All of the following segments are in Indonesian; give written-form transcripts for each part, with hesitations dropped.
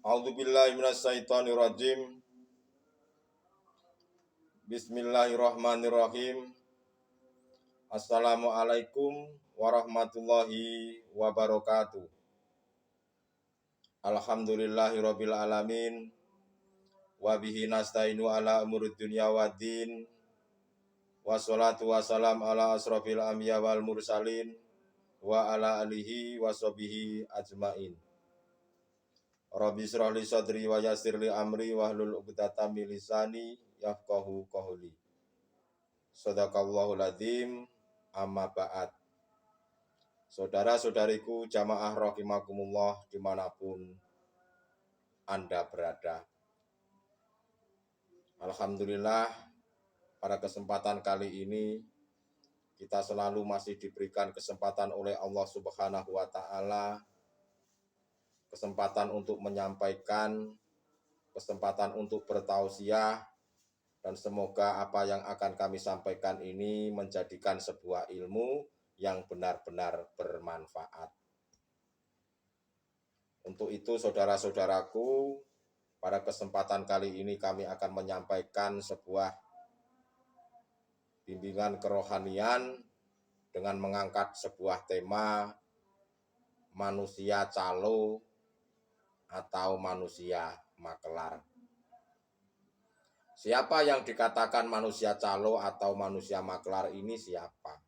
A'udzubillahi minasyaitonirrajim. Bismillahirrahmanirrahim. Assalamualaikum warahmatullahi wabarakatuh. Alhamdulillahirabbil alamin. Wa bihi nasta'inu ala umurid dunya waddin. Wassalatu wassalam ala asrofil anbiya wal mursalin wa ala alihi washabihi ajmain. Rabbi shrah li sadri wa yassir li amri wahlul 'uqdatam min lisani yafqahu qawli. Shadaqallahul adzim. Amma ba'd. Saudara-saudariku jamaah rahimakumullah dimanapun Anda berada. Alhamdulillah, pada kesempatan kali ini kita selalu masih diberikan kesempatan oleh Allah Subhanahu wa taala, kesempatan untuk menyampaikan, kesempatan untuk bertausiah, dan semoga apa yang akan kami sampaikan ini menjadikan sebuah ilmu yang benar-benar bermanfaat. Untuk itu saudara-saudaraku, pada kesempatan kali ini kami akan menyampaikan sebuah bimbingan kerohanian dengan mengangkat sebuah tema manusia calo atau manusia makelar. Siapa yang dikatakan manusia calo atau manusia makelar ini siapa?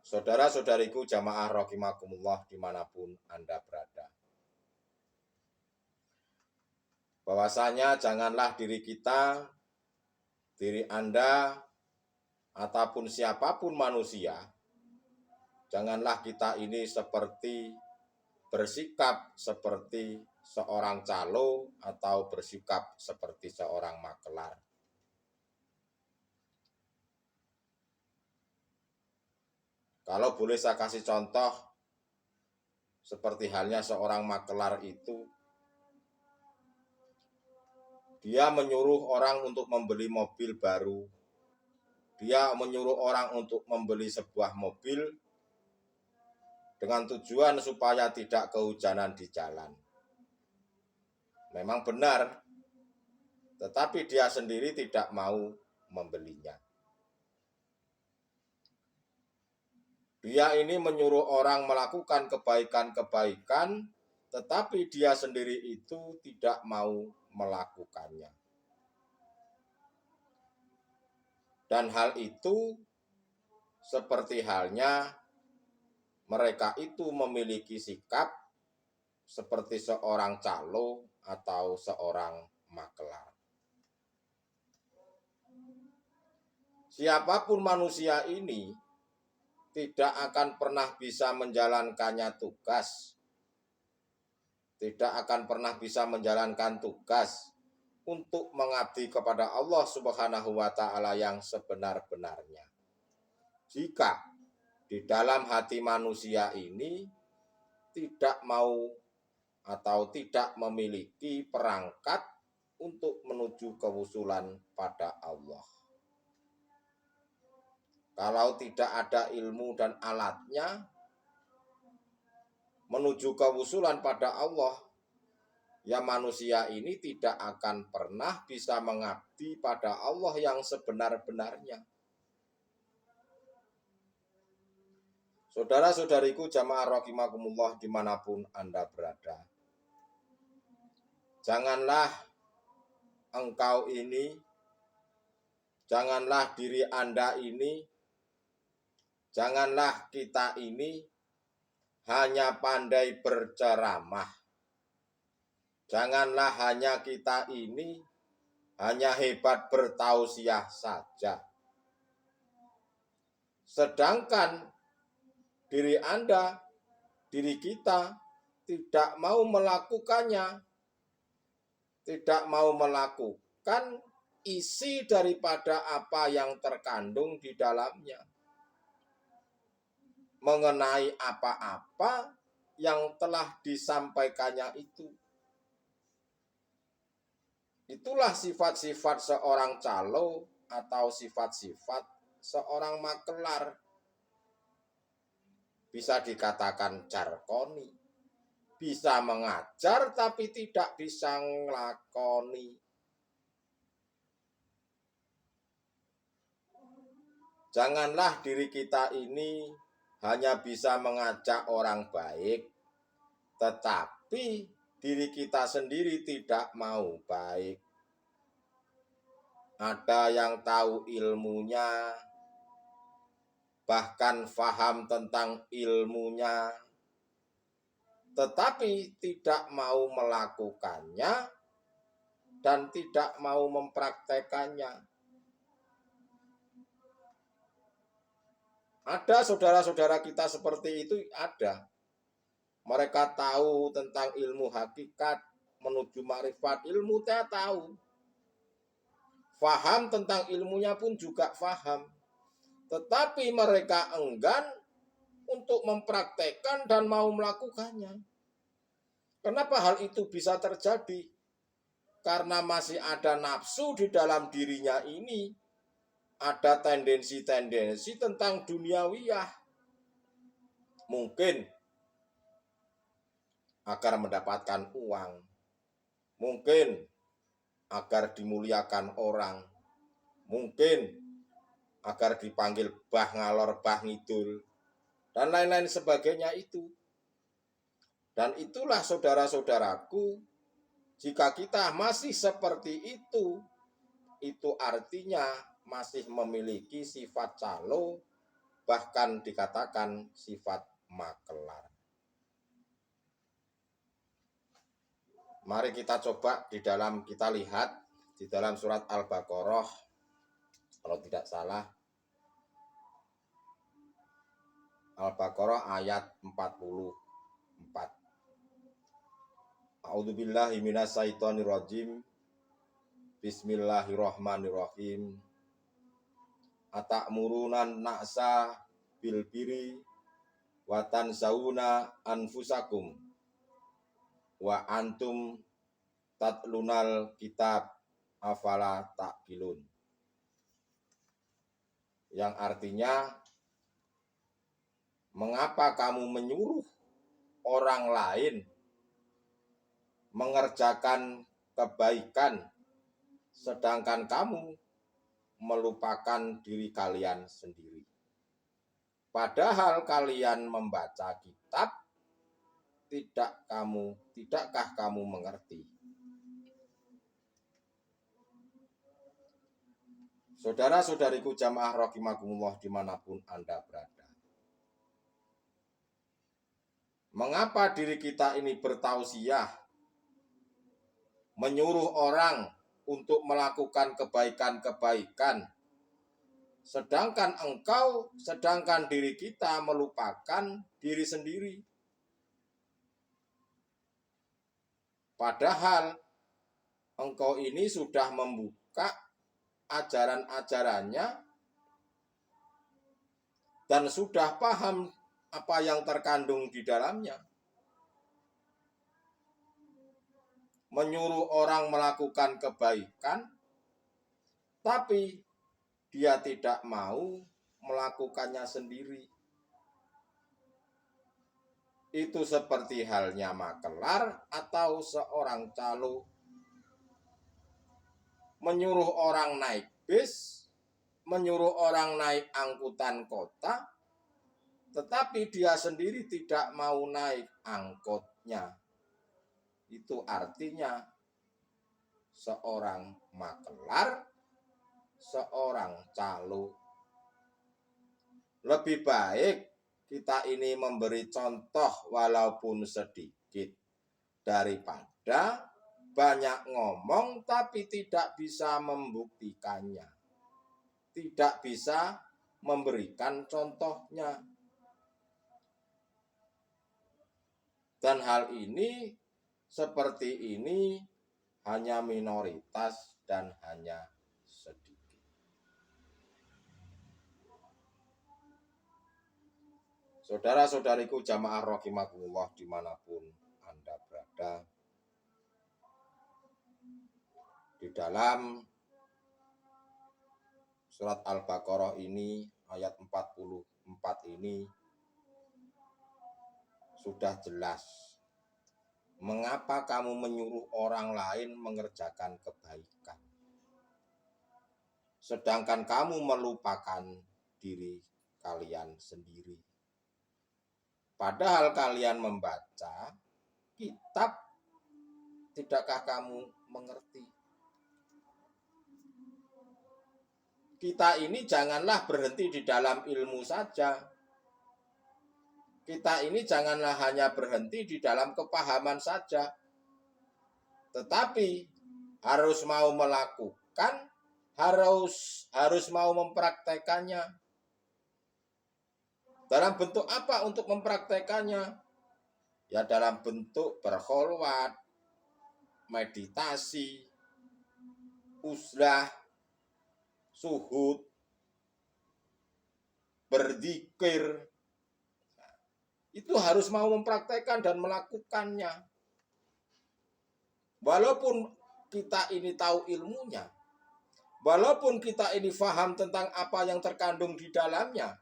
Saudara-saudariku jamaah rahimakumullah dimanapun Anda berada. Bahwasanya janganlah diri kita, diri Anda, ataupun siapapun manusia, janganlah kita ini bersikap seperti seorang calo atau bersikap seperti seorang makelar. Kalau boleh saya kasih contoh, seperti halnya seorang makelar itu, dia menyuruh orang untuk membeli mobil baru. Dia menyuruh orang untuk membeli sebuah mobil dengan tujuan supaya tidak kehujanan di jalan. Memang benar, tetapi dia sendiri tidak mau membelinya. Dia ini menyuruh orang melakukan kebaikan-kebaikan, tetapi dia sendiri itu tidak mau melakukannya. Dan hal itu seperti halnya mereka itu memiliki sikap seperti seorang calo atau seorang makelar. Siapapun manusia ini tidak akan pernah bisa menjalankannya tugas. Tidak akan pernah bisa menjalankan tugas untuk mengabdi kepada Allah Subhanahu wa taala yang sebenar-benarnya. Jika di dalam hati manusia ini tidak mau atau tidak memiliki perangkat untuk menuju kewusulan pada Allah. Kalau tidak ada ilmu dan alatnya menuju kewusulan pada Allah, ya manusia ini tidak akan pernah bisa mengabdi pada Allah yang sebenar-benarnya. Saudara-saudariku jamaah rahimakumullah dimanapun Anda berada. Janganlah engkau ini, janganlah diri Anda ini, janganlah kita ini hanya pandai berceramah. Janganlah hanya kita ini hanya hebat bertausiah saja. Sedangkan diri Anda, diri kita tidak mau melakukannya, tidak mau melakukan isi daripada apa yang terkandung di dalamnya. Mengenai apa-apa yang telah disampaikannya itu. Itulah sifat-sifat seorang calo atau sifat-sifat seorang makelar. Bisa dikatakan jarkoni. bisa mengajar tapi tidak bisa nglakoni. Janganlah diri kita ini hanya bisa mengajak orang baik, tetapi diri kita sendiri tidak mau baik. Ada yang tahu ilmunya, bahkan faham tentang ilmunya, tetapi tidak mau melakukannya dan tidak mau mempraktekannya. Ada saudara-saudara kita seperti itu, ada. Mereka tahu tentang ilmu hakikat menuju makrifat, ilmu dia tahu. Faham tentang ilmunya pun juga faham. Tetapi mereka enggan untuk mempraktekkan dan mau melakukannya. Kenapa hal itu bisa terjadi? Karena masih ada nafsu di dalam dirinya ini. Ada tendensi-tendensi tentang duniawiyah. Mungkin agar mendapatkan uang. Mungkin agar dimuliakan orang. Mungkin agar dipanggil bah ngalor bah ngidul. Dan lain-lain sebagainya itu. Dan itulah saudara-saudaraku, jika kita masih seperti itu artinya masih memiliki sifat calo, bahkan dikatakan sifat makelar. Mari kita coba kita lihat di dalam surat Al-Baqarah, kalau tidak salah, Al-Baqarah ayat 44. A'udzubillahi minasyaitonirrajim. Bismillahirrahmanirrahim. Atakmurunan na'sa bil biri wa tansawna anfusakum wa antum tatlunal kitab afala taqilun. Yang artinya, mengapa kamu menyuruh orang lain mengerjakan kebaikan sedangkan kamu melupakan diri kalian sendiri? Padahal kalian membaca kitab, tidakkah kamu mengerti? Saudara-saudariku jamaah rahimakumullah dimanapun Anda berada. Mengapa diri kita ini bertausiah menyuruh orang untuk melakukan kebaikan-kebaikan, sedangkan diri kita melupakan diri sendiri? Padahal engkau ini sudah membuka ajaran-ajarannya dan sudah paham apa yang terkandung di dalamnya. Menyuruh orang melakukan kebaikan, tapi dia tidak mau melakukannya sendiri. Itu seperti halnya makelar atau seorang calo. Menyuruh orang naik bis, menyuruh orang naik angkutan kota, tetapi dia sendiri tidak mau naik angkotnya. Itu artinya seorang makelar, seorang calo. Lebih baik kita ini memberi contoh walaupun sedikit, daripada banyak ngomong tapi tidak bisa membuktikannya, tidak bisa memberikan contohnya. Dan hal ini seperti ini hanya minoritas dan hanya sedikit. Saudara-saudariku jamaah rahimakumullah dimanapun Anda berada, di dalam surat Al-Baqarah ini ayat 44 ini sudah jelas Mengapa kamu menyuruh orang lain mengerjakan kebaikan, sedangkan kamu melupakan diri kalian sendiri? Padahal kalian membaca kitab, tidakkah kamu mengerti? Kita ini janganlah berhenti di dalam ilmu saja. Kita ini janganlah hanya berhenti di dalam kepahaman saja, tetapi harus mau melakukan, harus mau mempraktekannya. Dalam bentuk apa untuk mempraktekannya? Ya dalam bentuk berkholwat, meditasi, uzlah, suhud, berzikir. Itu harus mau mempraktekkan dan melakukannya. Walaupun kita ini tahu ilmunya, walaupun kita ini paham tentang apa yang terkandung di dalamnya,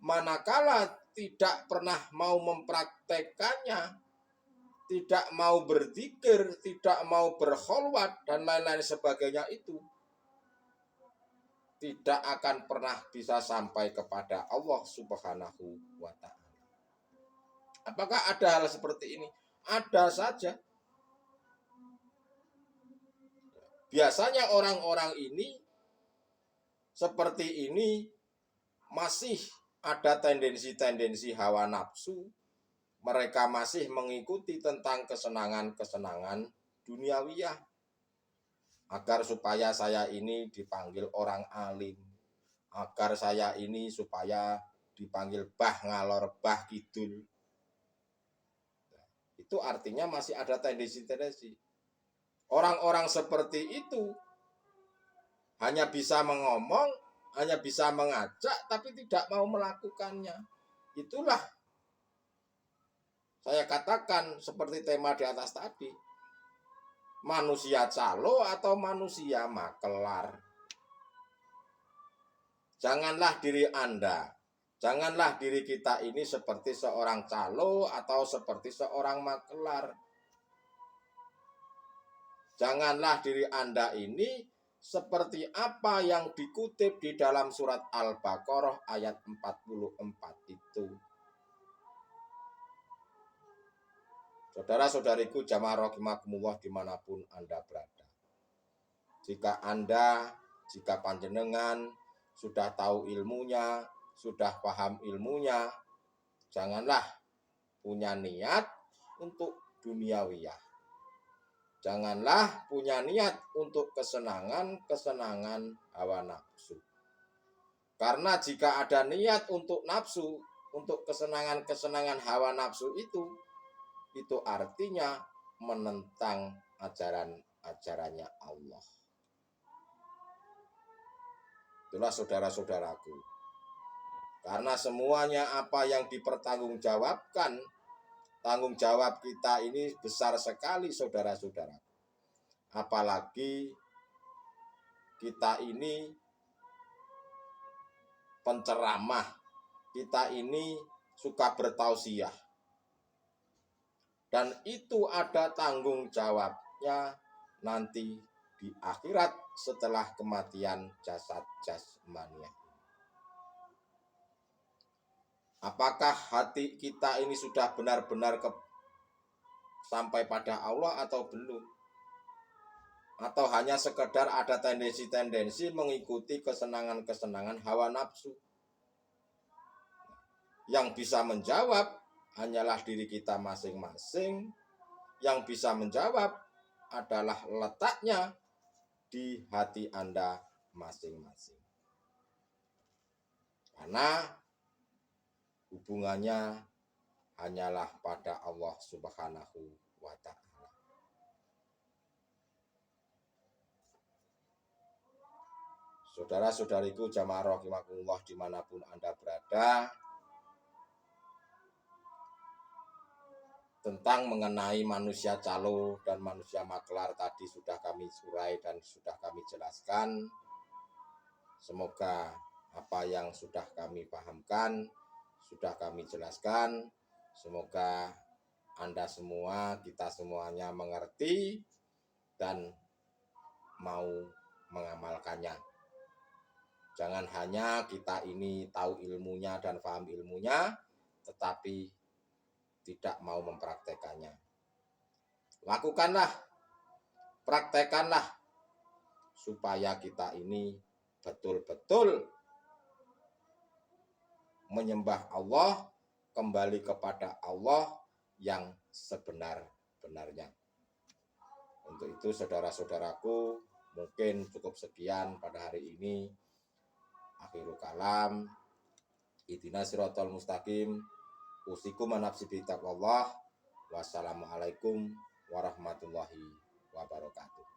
manakala tidak pernah mau mempraktekkannya, tidak mau berzikir, tidak mau berkholwat, dan lain-lain sebagainya, itu tidak akan pernah bisa sampai kepada Allah Subhanahu wa Ta'ala. Apakah ada hal seperti ini? Ada saja. Biasanya orang-orang ini seperti ini masih ada tendensi-tendensi hawa nafsu. Mereka masih mengikuti tentang kesenangan-kesenangan duniawiyah. Agar supaya saya ini dipanggil orang alim. Agar saya ini supaya dipanggil bah ngalor bah kidul. Itu artinya masih ada tendensi-tendensi. Orang-orang seperti itu hanya bisa mengomong, hanya bisa mengajak, tapi tidak mau melakukannya. Itulah saya katakan seperti tema di atas tadi. Manusia calo atau manusia makelar. Janganlah diri Anda, janganlah diri kita ini seperti seorang calo atau seperti seorang makelar. Janganlah diri Anda ini seperti apa yang dikutip di dalam surat Al-Baqarah ayat 44 itu. Saudara-saudariku jamaah rahimakumullah dimanapun Anda berada. Jika panjenengan sudah tahu ilmunya, sudah paham ilmunya, janganlah punya niat untuk duniawiyah. Janganlah punya niat untuk kesenangan hawa nafsu. Karena jika ada niat untuk nafsu, untuk kesenangan hawa nafsu itu artinya menentang ajarannya Allah. Itulah saudara-saudaraku. Karena semuanya apa yang dipertanggungjawabkan, tanggung jawab kita ini besar sekali saudara-saudara. Apalagi kita ini penceramah, kita ini suka bertausiah. Dan itu ada tanggung jawabnya nanti di akhirat setelah kematian jasad jasmania. Apakah hati kita ini sudah benar-benar sampai pada Allah atau belum? Atau hanya sekedar ada tendensi-tendensi mengikuti kesenangan hawa nafsu? Yang bisa menjawab hanyalah diri kita masing-masing. Yang bisa menjawab adalah letaknya di hati Anda masing-masing. Karena hubungannya hanyalah pada Allah Subhanahu wa Ta'ala. Saudara-saudariku jamaah rahimakumullah dimanapun Anda berada, tentang mengenai manusia calo dan manusia makelar tadi sudah kami surai dan sudah kami jelaskan. Semoga apa yang sudah kami pahamkan, sudah kami jelaskan, semoga Anda semua, kita semuanya mengerti dan mau mengamalkannya. Jangan hanya kita ini tahu ilmunya dan paham ilmunya, tetapi tidak mau mempraktekannya. Lakukanlah, praktekanlah, supaya kita ini betul-betul menyembah Allah, kembali kepada Allah yang sebenar-benarnya. Untuk itu saudara-saudaraku, mungkin cukup sekian pada hari ini. Akhirul kalam, ihdinas siratal mustaqim, usikum nafsi bi taqwallah. Wassalamualaikum warahmatullahi wabarakatuh.